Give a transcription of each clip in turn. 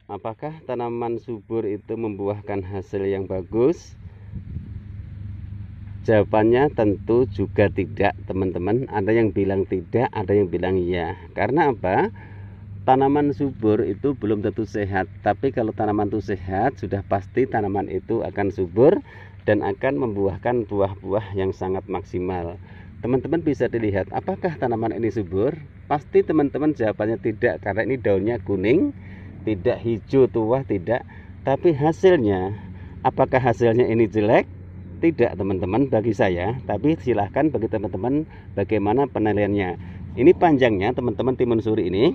Apakah tanaman subur itu membuahkan hasil yang bagus? Jawabannya tentu juga tidak, teman-teman. Ada yang bilang tidak, ada yang bilang iya. Karena apa? Tanaman subur itu belum tentu sehat. Tapi kalau tanaman itu sehat, sudah pasti tanaman itu akan subur dan akan membuahkan buah-buah yang sangat maksimal. Teman-teman bisa dilihat, apakah tanaman ini subur? Pasti teman-teman jawabannya tidak, karena ini daunnya kuning, tidak hijau tua, tidak. Tapi hasilnya, apakah hasilnya ini jelek? Tidak, teman-teman, bagi saya. Tapi silahkan bagi teman-teman bagaimana penilaiannya. Ini panjangnya teman-teman timun suri ini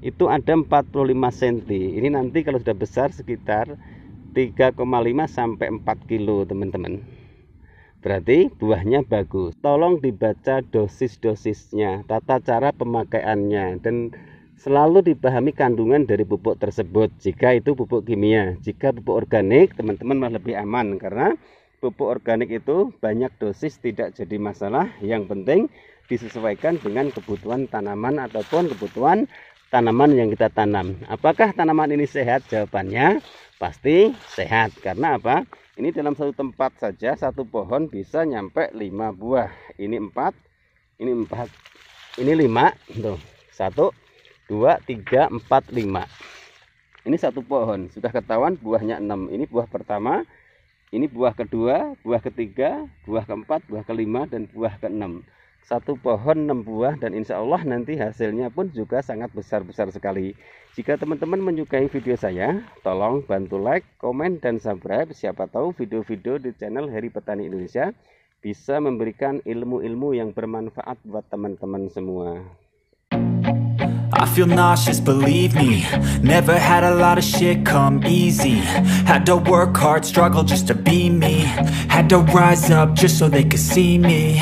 itu ada 45 cm. Ini nanti kalau sudah besar sekitar 3,5 sampai 4 kilo, teman-teman. Berarti buahnya bagus. Tolong dibaca dosis-dosisnya, tata cara pemakaiannya, dan selalu dipahami kandungan dari pupuk tersebut. Jika itu pupuk kimia, jika pupuk organik, teman-teman malah lebih aman, karena pupuk organik itu banyak dosis tidak jadi masalah. Yang penting disesuaikan dengan kebutuhan tanaman ataupun kebutuhan tanaman yang kita tanam. Apakah tanaman ini sehat? Jawabannya pasti sehat. Karena apa? Ini dalam satu tempat saja, satu pohon bisa nyampe 5 buah. Ini 4, ini 4, ini 5. Tuh, 1, 2, 3, 4, 5. Ini satu pohon, sudah ketahuan buahnya 6. Ini buah pertama, ini buah kedua, buah ketiga, buah keempat, buah kelima, dan buah keenam. Satu pohon 6 buah, dan insya Allah nanti hasilnya pun juga sangat besar-besar sekali. Jika teman-teman menyukai video saya, tolong bantu like, komen, dan subscribe. Siapa tahu video-video di channel Heri Petani Indonesia bisa memberikan ilmu-ilmu yang bermanfaat buat teman-teman semua. I feel nauseous, believe me. Never had a lot of shit come easy. Had to work hard, struggle just to be me. Had to rise up just so they could see me.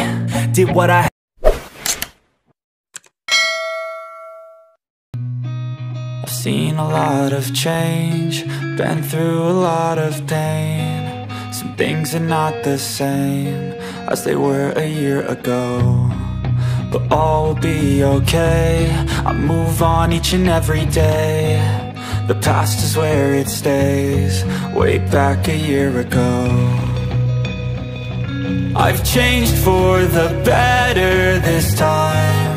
Did what I I've seen a lot of change, been through a lot of pain. Some things are not the same as they were a year ago, but all will be okay. I move on each and every day. The past is where it stays, way back a year ago. I've changed for the better this time.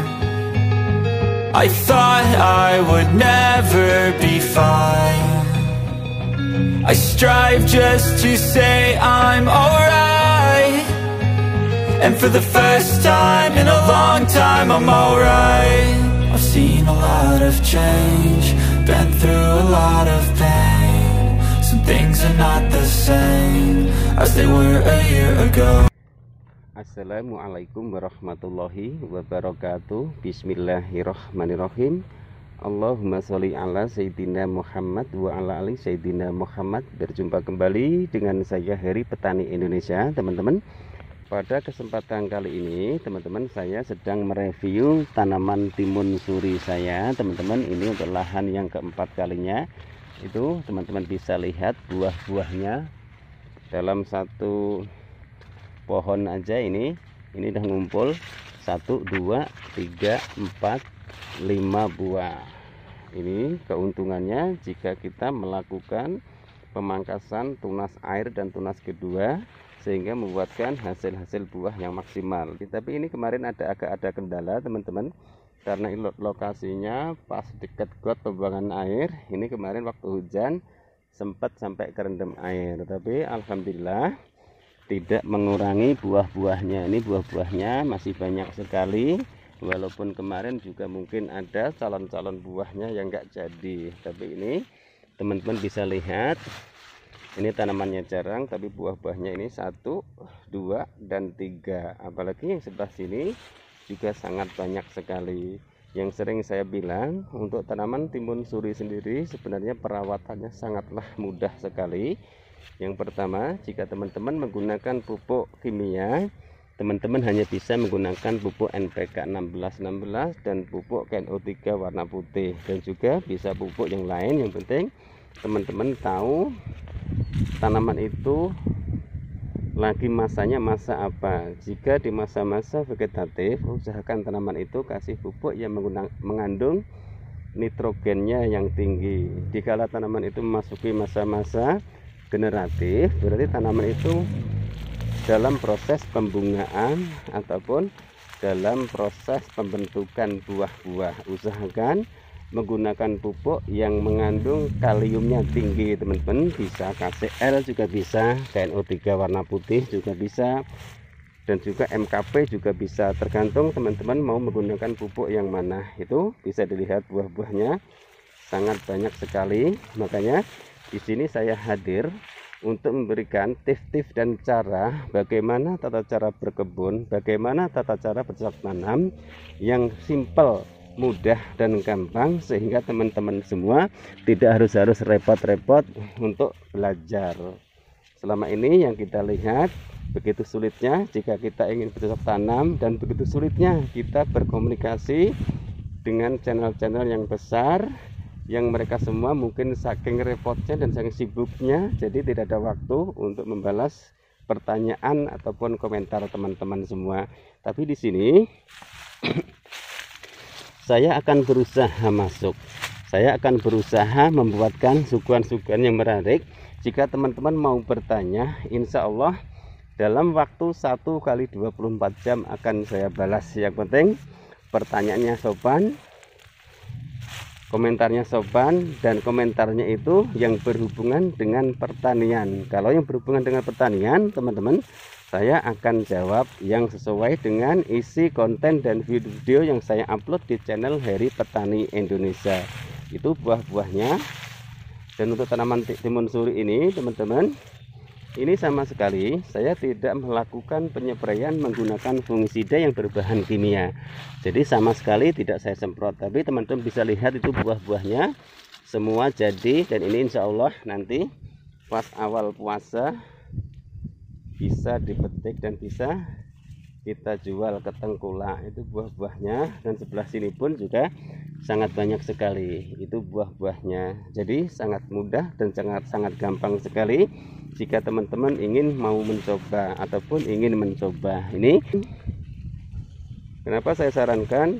I thought I would never be fine. I strive just to say I'm alright, and for the first time in a long time I'm alright. I've seen a lot of change, been through a lot of pain. Some things are not the same as they were a year ago. Assalamualaikum warahmatullahi wabarakatuh. Bismillahirrahmanirrahim. Allahumma sholli ala Sayyidina Muhammad wa ala ali Sayyidina Muhammad. Berjumpa kembali dengan saya Heri Petani Indonesia, teman-teman. Pada kesempatan kali ini, teman-teman, saya sedang mereview tanaman timun suri saya, teman-teman. Ini untuk lahan yang keempat kalinya. Itu teman-teman bisa lihat buah-buahnya dalam satu pohon aja ini udah ngumpul 1, 2, 3, 4, 5 buah. Ini keuntungannya jika kita melakukan pemangkasan tunas air dan tunas kedua, sehingga membuatkan hasil-hasil buah yang maksimal. Tapi ini kemarin agak ada kendala, teman-teman, karena lokasinya pas dekat got pembuangan air. Ini kemarin waktu hujan sempat sampai kerendam air, tapi alhamdulillah tidak mengurangi buah-buahnya. Ini buah-buahnya masih banyak sekali, walaupun kemarin juga mungkin ada calon-calon buahnya yang enggak jadi. Tapi ini teman-teman bisa lihat, ini tanamannya jarang, tapi buah-buahnya ini 1, 2, dan 3. Apalagi yang sebelah sini juga sangat banyak sekali. Yang sering saya bilang, untuk tanaman timun suri sendiri sebenarnya perawatannya sangatlah mudah sekali. Yang pertama, jika teman-teman menggunakan pupuk kimia, teman-teman hanya bisa menggunakan pupuk NPK 1616 dan pupuk KNO3 warna putih, dan juga bisa pupuk yang lain. Yang penting teman-teman tahu tanaman itu lagi masanya masa apa. Jika di masa-masa vegetatif, usahakan tanaman itu kasih pupuk yang mengandung nitrogennya yang tinggi. Dikala tanaman itu memasuki masa-masa generatif, berarti tanaman itu dalam proses pembungaan ataupun dalam proses pembentukan buah-buah. Usahakan menggunakan pupuk yang mengandung kaliumnya tinggi, teman-teman. Bisa KCl juga bisa, KNO3 warna putih juga bisa, dan juga MKP juga bisa, tergantung teman-teman mau menggunakan pupuk yang mana. Itu bisa dilihat buah-buahnya sangat banyak sekali. Makanya di sini saya hadir untuk memberikan tips-tips dan cara bagaimana tata cara berkebun, bagaimana tata cara bercocok tanam yang simple, mudah dan gampang, sehingga teman-teman semua tidak harus repot-repot untuk belajar. Selama ini yang kita lihat begitu sulitnya jika kita ingin bercocok tanam, dan begitu sulitnya kita berkomunikasi dengan channel-channel yang besar, yang mereka semua mungkin saking repotnya dan saking sibuknya, jadi tidak ada waktu untuk membalas pertanyaan ataupun komentar teman-teman semua. Tapi di sini saya akan berusaha masuk. Saya akan berusaha membuatkan suguhan-suguhan yang menarik. Jika teman-teman mau bertanya, insya Allah dalam waktu 1 kali 24 jam akan saya balas. Yang penting pertanyaannya sopan, komentarnya sopan, dan komentarnya itu yang berhubungan dengan pertanian. Kalau yang berhubungan dengan pertanian, teman-teman, saya akan jawab yang sesuai dengan isi konten dan video yang saya upload di channel Heri Petani Indonesia. Itu buah-buahnya. Dan untuk tanaman timun suri ini, teman-teman, ini sama sekali saya tidak melakukan penyempraian menggunakan fungisida yang berbahan kimia. Jadi sama sekali tidak saya semprot. Tapi teman-teman bisa lihat itu buah-buahnya semua jadi. Dan ini insya Allah nanti pas awal puasa bisa dipetik dan bisa kita jual ke tengkulak. Itu buah-buahnya. Dan sebelah sini pun juga sangat banyak sekali. Itu buah-buahnya. Jadi sangat mudah dan sangat gampang sekali jika teman-teman ingin mau mencoba ataupun ingin mencoba. Ini kenapa saya sarankan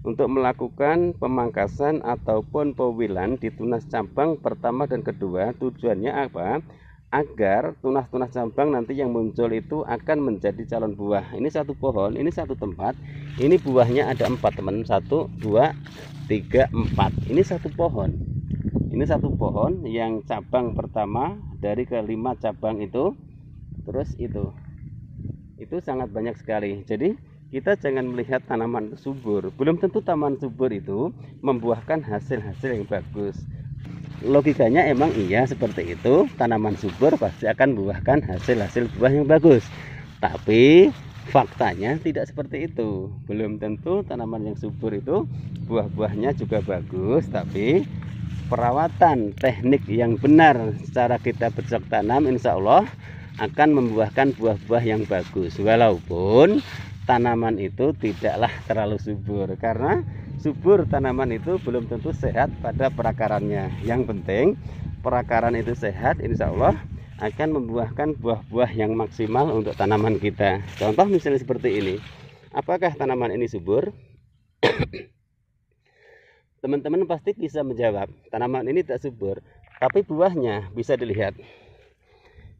untuk melakukan pemangkasan ataupun pewilan di tunas cabang pertama dan kedua. Tujuannya apa? Agar tunas-tunas cabang nanti yang muncul itu akan menjadi calon buah. Ini satu pohon, ini satu tempat, ini buahnya ada 4 teman, 1, 2, 3, 4. Ini satu pohon. Ini satu pohon yang cabang pertama dari ke-5 cabang itu. Terus itu sangat banyak sekali. Jadi kita jangan melihat tanaman subur. Belum tentu tanaman subur itu membuahkan hasil-hasil yang bagus. Logikanya emang iya seperti itu, tanaman subur pasti akan membuahkan hasil-hasil buah yang bagus. Tapi faktanya tidak seperti itu. Belum tentu tanaman yang subur itu buah-buahnya juga bagus, tapi perawatan teknik yang benar secara kita bercocok tanam insya Allah akan membuahkan buah-buah yang bagus. Walaupun tanaman itu tidaklah terlalu subur, karena subur tanaman itu belum tentu sehat pada perakarannya. Yang penting perakaran itu sehat, insya Allah akan membuahkan buah-buah yang maksimal untuk tanaman kita. Contoh misalnya seperti ini. Apakah tanaman ini subur? Teman-teman pasti bisa menjawab, tanaman ini tidak subur. Tapi buahnya bisa dilihat.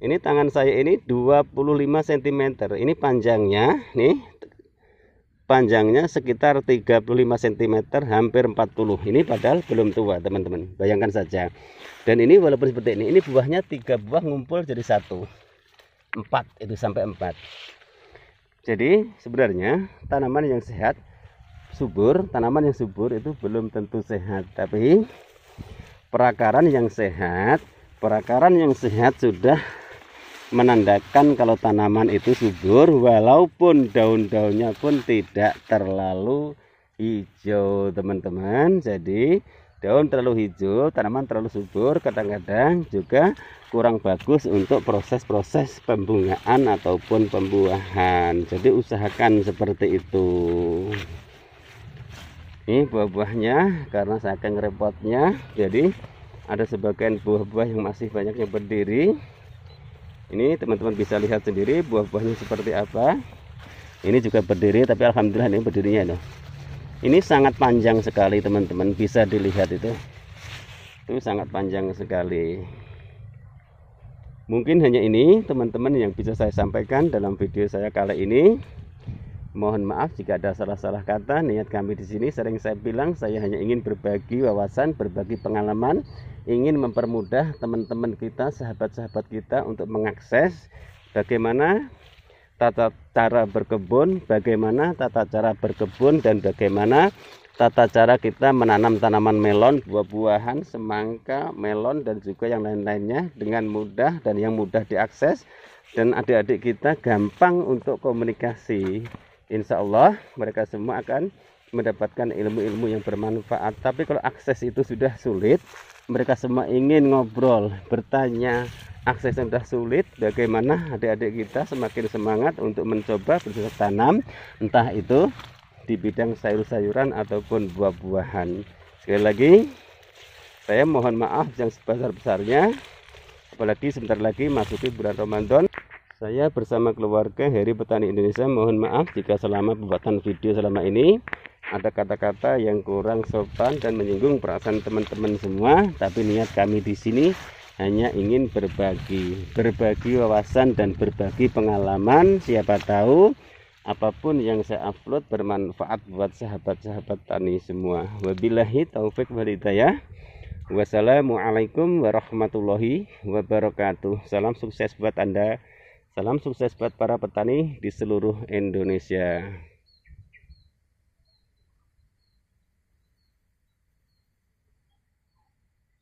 Ini tangan saya ini 25 cm. Ini panjangnya, nih panjangnya sekitar 35 cm, hampir 40. Ini padahal belum tua, teman-teman. Bayangkan saja. Dan ini walaupun seperti ini buahnya 3 buah ngumpul jadi 1. 4 itu sampai 4. Jadi sebenarnya tanaman yang sehat subur, tanaman yang subur itu belum tentu sehat, tapi perakaran yang sehat sudah menandakan kalau tanaman itu subur, walaupun daun-daunnya pun tidak terlalu hijau, teman-teman. Jadi daun terlalu hijau, tanaman terlalu subur, kadang-kadang juga kurang bagus untuk proses-proses pembungaan ataupun pembuahan. Jadi usahakan seperti itu. Ini buah-buahnya, karena saking repotnya, jadi ada sebagian buah-buah yang masih banyak yang berdiri. Ini teman-teman bisa lihat sendiri buah-buahnya seperti apa. Ini juga berdiri, tapi alhamdulillah ini berdirinya loh. Ini sangat panjang sekali teman-teman, bisa dilihat itu sangat panjang sekali. Mungkin hanya ini teman-teman yang bisa saya sampaikan dalam video saya kali ini. Mohon maaf jika ada salah-salah kata. Niat kami di sini sering saya bilang, saya hanya ingin berbagi wawasan, berbagi pengalaman, ingin mempermudah teman-teman kita, sahabat-sahabat kita untuk mengakses bagaimana tata cara berkebun, bagaimana tata cara berkebun, dan bagaimana tata cara kita menanam tanaman melon, buah-buahan, semangka, melon, dan juga yang lain-lainnya dengan mudah dan yang mudah diakses, dan adik-adik kita gampang untuk komunikasi. Insya Allah mereka semua akan mendapatkan ilmu-ilmu yang bermanfaat. Tapi kalau akses itu sudah sulit, mereka semua ingin ngobrol, bertanya, aksesnya sudah sulit, bagaimana adik-adik kita semakin semangat untuk mencoba bercocok tanam, entah itu di bidang sayur-sayuran ataupun buah-buahan. Sekali lagi saya mohon maaf yang sebesar-besarnya, apalagi sebentar lagi masuki bulan Ramadan. Saya bersama keluarga Heri Petani Indonesia mohon maaf jika selama pembuatan video selama ini ada kata-kata yang kurang sopan dan menyinggung perasaan teman-teman semua. Tapi niat kami di sini hanya ingin berbagi wawasan dan berbagi pengalaman. Siapa tahu apapun yang saya upload bermanfaat buat sahabat-sahabat tani semua. Wabillahi taufik wal hidayah. Wassalamualaikum warahmatullahi wabarakatuh. Salam sukses buat Anda. Salam sukses buat para petani di seluruh Indonesia.